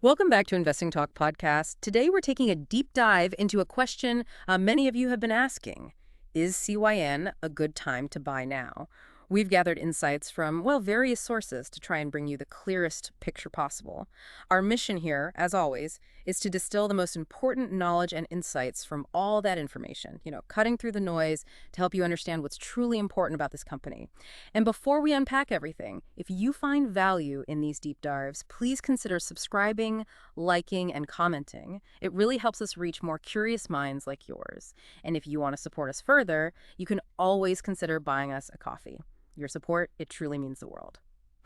Welcome back to Investing Talk Podcast. Today we're taking a deep dive into a question many of you have been asking. Is CYN a good time to buy now? We've gathered insights from, well, various sources to try and bring you the clearest picture possible. Our mission here, as always, is to distill the most important knowledge and insights from all that information, cutting through the noise to help you understand what's truly important about this company. And before we unpack everything, if you find value in these deep dives, please consider subscribing, liking, and commenting. It really helps us reach more curious minds like yours. And if you want to support us further, you can always consider buying us a coffee. Your support, it truly means the world.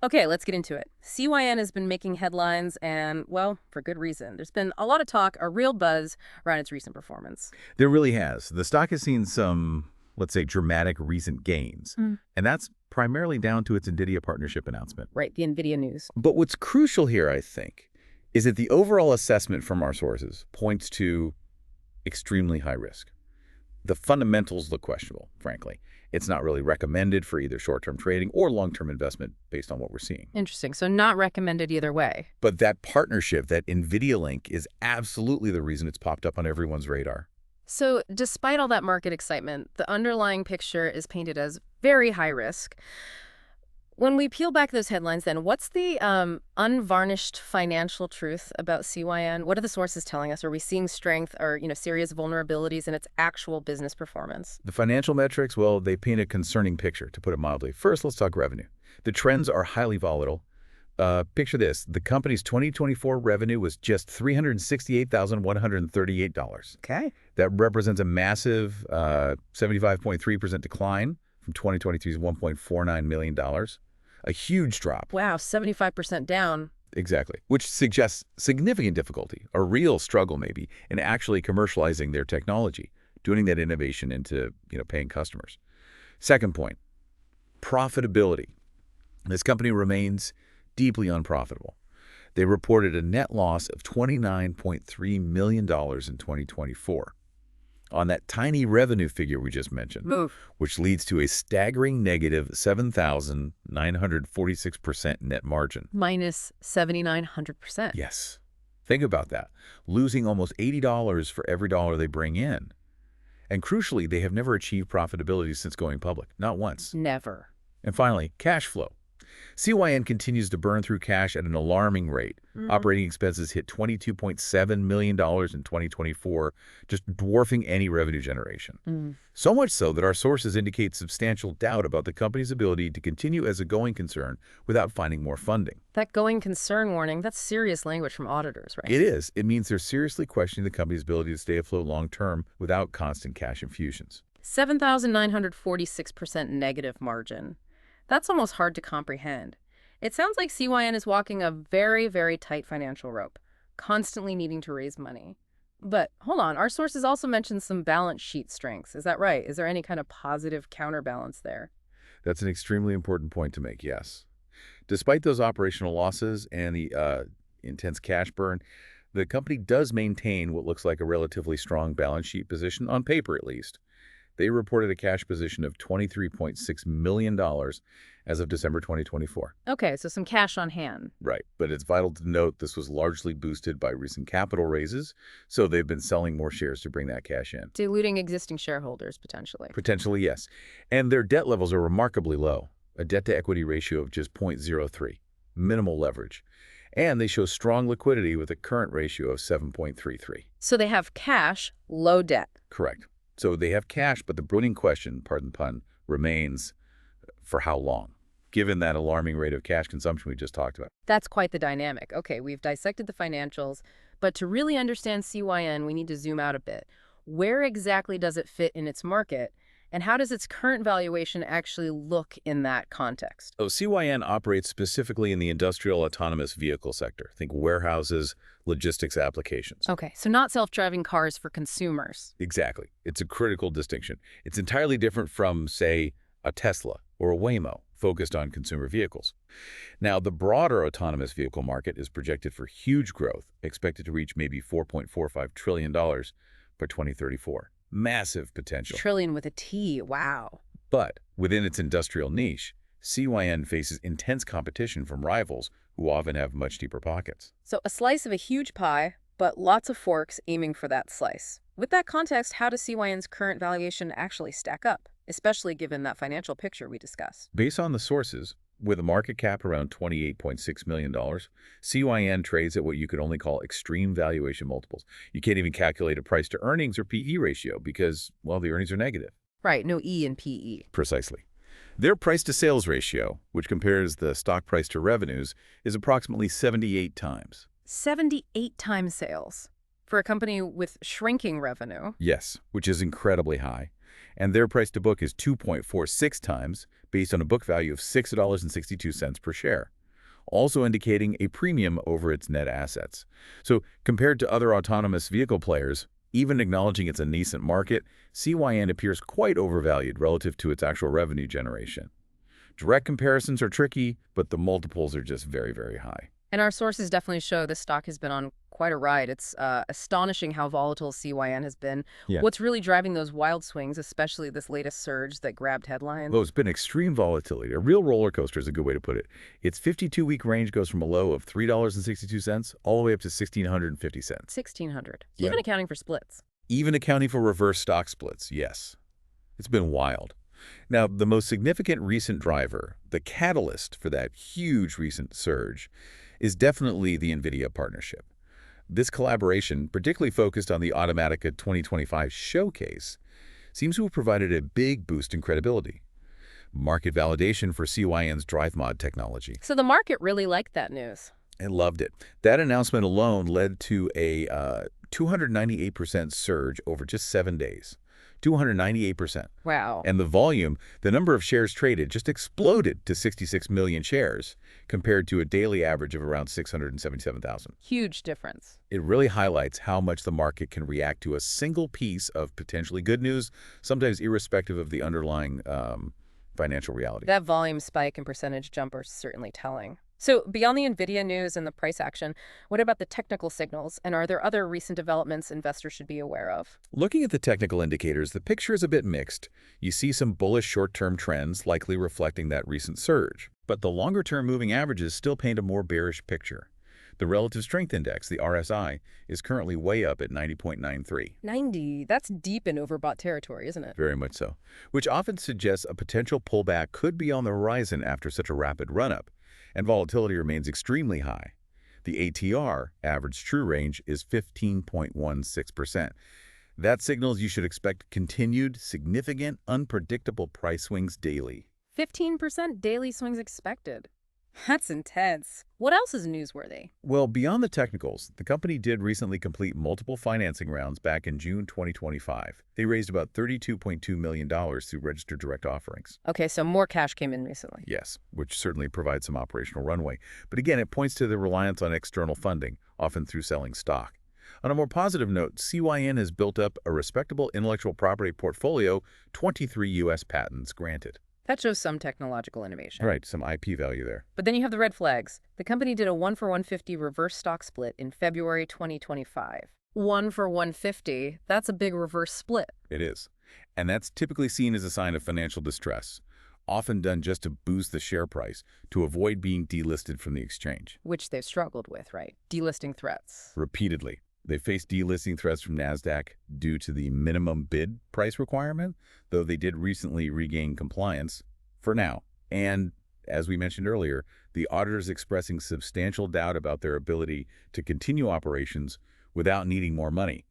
Okay, let's get into it. CYN has been making headlines and, well, for good reason. There's been a lot of talk, a real buzz around its recent performance. There really has. The stock has seen some, let's say, dramatic recent gains. And that's primarily down to its Nvidia partnership announcement. Right, the Nvidia news. But what's crucial here, I think, is that the overall assessment from our sources points to extremely high risk. The fundamentals look questionable, frankly. It's not really recommended for either short-term trading or long-term investment based on what we're seeing. Interesting. So not recommended either way. But that partnership, that Nvidia link, is absolutely the reason it's popped up on everyone's radar. So despite all that market excitement, the underlying picture is painted as very high risk. When we peel back those headlines, then, what's the unvarnished financial truth about CYN? What are the sources telling us? Are we seeing strength or, serious vulnerabilities in its actual business performance? The financial metrics, well, they paint a concerning picture, to put it mildly. First, let's talk revenue. The trends are highly volatile. Picture this. The company's 2024 revenue was just $368,138. Okay. That represents a massive 75.3% decline from 2023's $1.49 million. A huge drop. Wow, 75% down. Exactly. Which suggests significant difficulty, a real struggle maybe, in actually commercializing their technology, turning that innovation into, paying customers. Second point, profitability. This company remains deeply unprofitable. They reported a net loss of $29.3 million in 2024. On that tiny revenue figure we just mentioned, which leads to a staggering negative 7,946% net margin. Minus 7,900%. Yes. Think about that. Losing almost $80 for every dollar they bring in. And crucially, they have never achieved profitability since going public. Not once. Never. And finally, cash flow. CYN continues to burn through cash at an alarming rate. Operating expenses hit $22.7 million in 2024, just dwarfing any revenue generation. So much so that our sources indicate substantial doubt about the company's ability to continue as a going concern without finding more funding. That going concern warning, that's serious language from auditors, right? It is. It means they're seriously questioning the company's ability to stay afloat long-term without constant cash infusions. 7,946% negative margin. That's almost hard to comprehend. It sounds like CYN is walking a very, very tight financial rope, constantly needing to raise money. But hold on, our sources also mentioned some balance sheet strengths. Is that right? Is there any kind of positive counterbalance there? That's an extremely important point to make, yes. Despite those operational losses and the intense cash burn, the company does maintain what looks like a relatively strong balance sheet position, on paper at least. They reported a cash position of $23.6 million as of December 2024. Okay, so some cash on hand. Right, but it's vital to note this was largely boosted by recent capital raises, so they've been selling more shares to bring that cash in. Diluting existing shareholders, potentially. Potentially, yes. And their debt levels are remarkably low, a debt-to-equity ratio of just 0.03, minimal leverage. And they show strong liquidity with a current ratio of 7.33. So they have cash, low debt. Correct. So they have cash, but the burning question, pardon the pun, remains for how long, given that alarming rate of cash consumption we just talked about. That's quite the dynamic. Okay, we've dissected the financials, but to really understand CYN, we need to zoom out a bit. Where exactly does it fit in its market, and how does its current valuation actually look in that context? So CYN operates specifically in the industrial autonomous vehicle sector. Think warehouses, logistics applications. Okay, so not self-driving cars for consumers. Exactly. It's a critical distinction. It's entirely different from, say, a Tesla or a Waymo, focused on consumer vehicles. Now, the broader autonomous vehicle market is projected for huge growth, expected to reach maybe $4.45 trillion by 2034. Massive potential. Trillion with a T, wow. But within its industrial niche, CYN faces intense competition from rivals who often have much deeper pockets. So a slice of a huge pie, but lots of forks aiming for that slice. With that context, how does CYN's current valuation actually stack up, especially given that financial picture we discussed? Based on the sources, with a market cap around $28.6 million, CYN trades at what you could only call extreme valuation multiples. You can't even calculate a price to earnings or PE ratio because, well, the earnings are negative. Right, no E in PE. Precisely. Their price to sales ratio, which compares the stock price to revenues, is approximately 78 times. 78 times sales. For a company with shrinking revenue. Yes, which is incredibly high. And their price to book is 2.46 times, based on a book value of $6.62 per share, also indicating a premium over its net assets. So compared to other autonomous vehicle players, even acknowledging it's a nascent market, CYN appears quite overvalued relative to its actual revenue generation. Direct comparisons are tricky, but the multiples are just very, very high. And our sources definitely show this stock has been on quite a ride. It's astonishing how volatile CYN has been. Yeah. What's really driving those wild swings, especially this latest surge that grabbed headlines? Well, it's been extreme volatility. A real roller coaster is a good way to put it. Its 52-week range goes from a low of $3.62 all the way up to $1,650. 1,600, Yeah. even accounting for splits. Even accounting for reverse stock splits, yes. It's been wild. Now, the most significant recent driver, the catalyst for that huge recent surge, is definitely the Nvidia partnership. This collaboration, particularly focused on the Automatica 2025 showcase, seems to have provided a big boost in credibility. Market validation for CYN's DriveMod technology. So the market really liked that news. And loved it. That announcement alone led to a 298% surge over just 7 days. 298%. Wow. And the volume, the number of shares traded, just exploded to 66 million shares, compared to a daily average of around 677,000. Huge difference. It really highlights how much the market can react to a single piece of potentially good news, sometimes irrespective of the underlying financial reality. That volume spike and percentage jump are certainly telling. So beyond the Nvidia news and the price action, what about the technical signals? And are there other recent developments investors should be aware of? Looking at the technical indicators, the picture is a bit mixed. You see some bullish short-term trends, likely reflecting that recent surge. But the longer-term moving averages still paint a more bearish picture. The Relative Strength Index, the RSI, is currently way up at 90.93. 90, that's deep in overbought territory, isn't it? Very much so, which often suggests a potential pullback could be on the horizon after such a rapid run-up, and volatility remains extremely high. The ATR, average true range, is 15.16%. That signals you should expect continued, significant, unpredictable price swings daily. 15% daily swings expected. That's intense. What else is newsworthy? Well, beyond the technicals, the company did recently complete multiple financing rounds back in June 2025. They raised about $32.2 million through registered direct offerings. Okay, so more cash came in recently. Yes, which certainly provides some operational runway. But again, it points to the reliance on external funding, often through selling stock. On a more positive note, CYN has built up a respectable intellectual property portfolio, 23 U.S. patents granted. That shows some technological innovation. Right, some IP value there. But then you have the red flags. The company did a 1-for-150 reverse stock split in February 2025. 1-for-150, that's a big reverse split. It is. And that's typically seen as a sign of financial distress, often done just to boost the share price to avoid being delisted from the exchange. Which they've struggled with, right? Delisting threats. Repeatedly. They faced delisting threats from Nasdaq due to the minimum bid price requirement, though they did recently regain compliance for now. And as we mentioned earlier, the auditors expressing substantial doubt about their ability to continue operations without needing more money.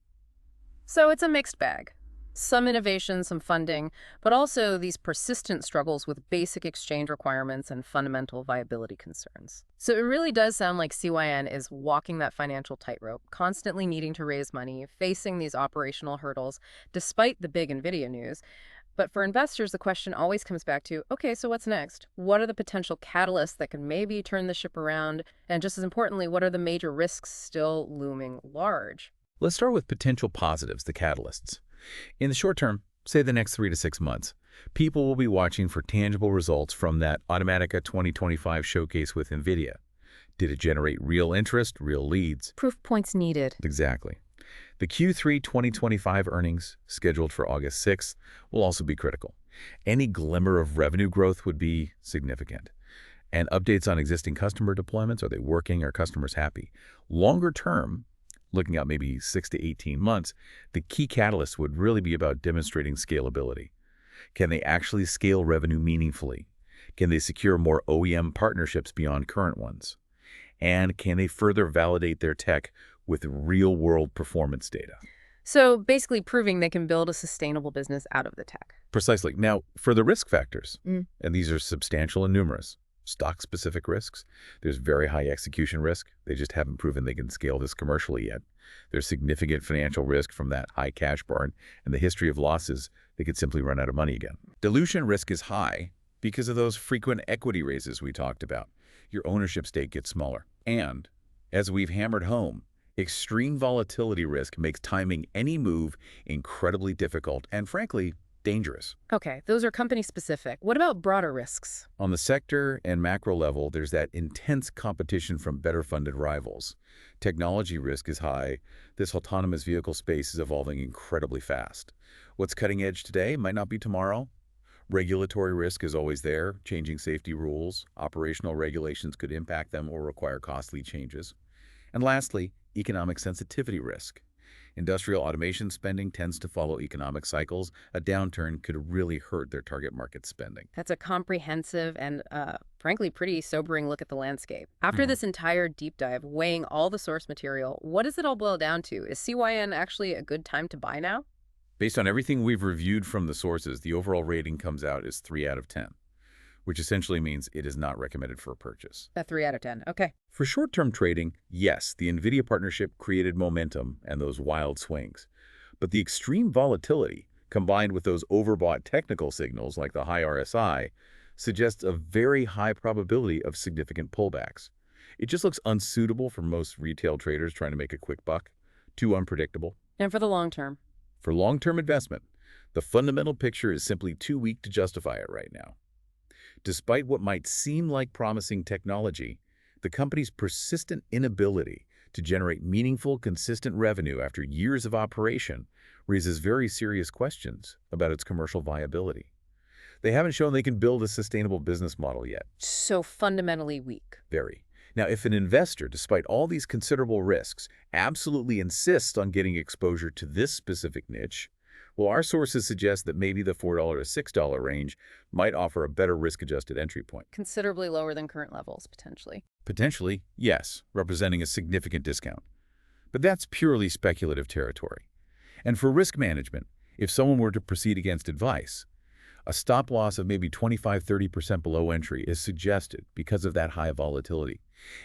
So it's a mixed bag. Some innovation, some funding, but also these persistent struggles with basic exchange requirements and fundamental viability concerns. So it really does sound like CYN is walking that financial tightrope, constantly needing to raise money, facing these operational hurdles, despite the big Nvidia news. But for investors, the question always comes back to, okay, so what's next? What are the potential catalysts that can maybe turn the ship around? And just as importantly, what are the major risks still looming large? Let's start with potential positives, the catalysts. In the short term, say the next 3 to 6 months, people will be watching for tangible results from that Automatica 2025 showcase with Nvidia. Did it generate real interest, real leads? Proof points needed. Exactly. The Q3 2025 earnings, scheduled for August 6th, will also be critical. Any glimmer of revenue growth would be significant. And updates on existing customer deployments, are they working? Are customers happy? Longer term, looking out maybe 6 to 18 months, the key catalyst would really be about demonstrating scalability. Can they actually scale revenue meaningfully? Can they secure more OEM partnerships beyond current ones? And can they further validate their tech with real-world performance data? So basically proving they can build a sustainable business out of the tech. Precisely. Now, for the risk factors, Mm. and these are substantial and numerous, stock-specific risks, there's very high execution risk. They just haven't proven they can scale this commercially yet. There's significant financial risk from that high cash burn and the history of losses. They could simply run out of money again. Dilution risk is high because of those frequent equity raises we talked about. Your ownership stake gets smaller. And, as we've hammered home, extreme volatility risk makes timing any move incredibly difficult and, frankly, dangerous. Okay, those are company-specific. What about broader risks? On the sector and macro level, there's that intense competition from better-funded rivals. Technology risk is high. This autonomous vehicle space is evolving incredibly fast. What's cutting edge today might not be tomorrow. Regulatory risk is always there, changing safety rules. Operational regulations could impact them or require costly changes. And lastly, economic sensitivity risk. Industrial automation spending tends to follow economic cycles. A downturn could really hurt their target market spending. That's a comprehensive and, frankly, pretty sobering look at the landscape. After this entire deep dive, weighing all the source material, what does it all boil down to? Is CYN actually a good time to buy now? Based on everything we've reviewed from the sources, the overall rating comes out as 3 out of 10, which essentially means it is not recommended for a purchase. A 3 out of 10. Okay. For short-term trading, yes, the Nvidia partnership created momentum and those wild swings. But the extreme volatility, combined with those overbought technical signals like the high RSI, suggests a very high probability of significant pullbacks. It just looks unsuitable for most retail traders trying to make a quick buck, too unpredictable. And for the long term? For long-term investment, the fundamental picture is simply too weak to justify it right now. Despite what might seem like promising technology, the company's persistent inability to generate meaningful, consistent revenue after years of operation raises very serious questions about its commercial viability. They haven't shown they can build a sustainable business model yet. So fundamentally weak. Very. Now, if an investor, despite all these considerable risks, absolutely insists on getting exposure to this specific niche, well, our sources suggest that maybe the $4 to $6 range might offer a better risk-adjusted entry point. Considerably lower than current levels, potentially. Potentially, yes, representing a significant discount. But that's purely speculative territory. And for risk management, if someone were to proceed against advice, a stop loss of maybe 25–30% below entry is suggested because of that high volatility.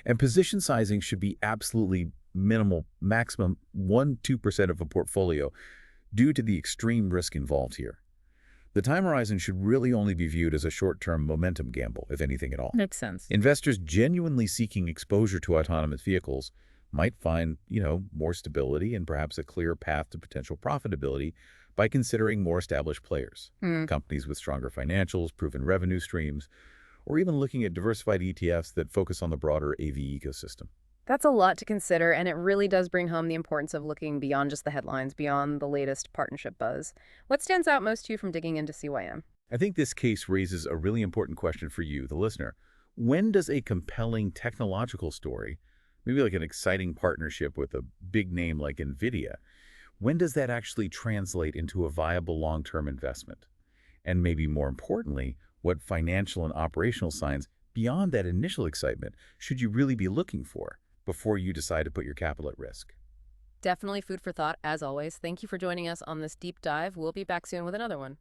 And position sizing should be absolutely minimal, maximum 1–2% of a portfolio, due to the extreme risk involved here. The time horizon should really only be viewed as a short-term momentum gamble, if anything at all. Makes sense. Investors genuinely seeking exposure to autonomous vehicles might find, more stability and perhaps a clear path to potential profitability by considering more established players, companies with stronger financials, proven revenue streams, or even looking at diversified ETFs that focus on the broader AV ecosystem. That's a lot to consider, and it really does bring home the importance of looking beyond just the headlines, beyond the latest partnership buzz. What stands out most to you from digging into CYN? I think this case raises a really important question for you, the listener. When does a compelling technological story, maybe like an exciting partnership with a big name like Nvidia, when does that actually translate into a viable long-term investment? And maybe more importantly, what financial and operational signs beyond that initial excitement should you really be looking for before you decide to put your capital at risk? Definitely food for thought, as always. Thank you for joining us on this deep dive. We'll be back soon with another one.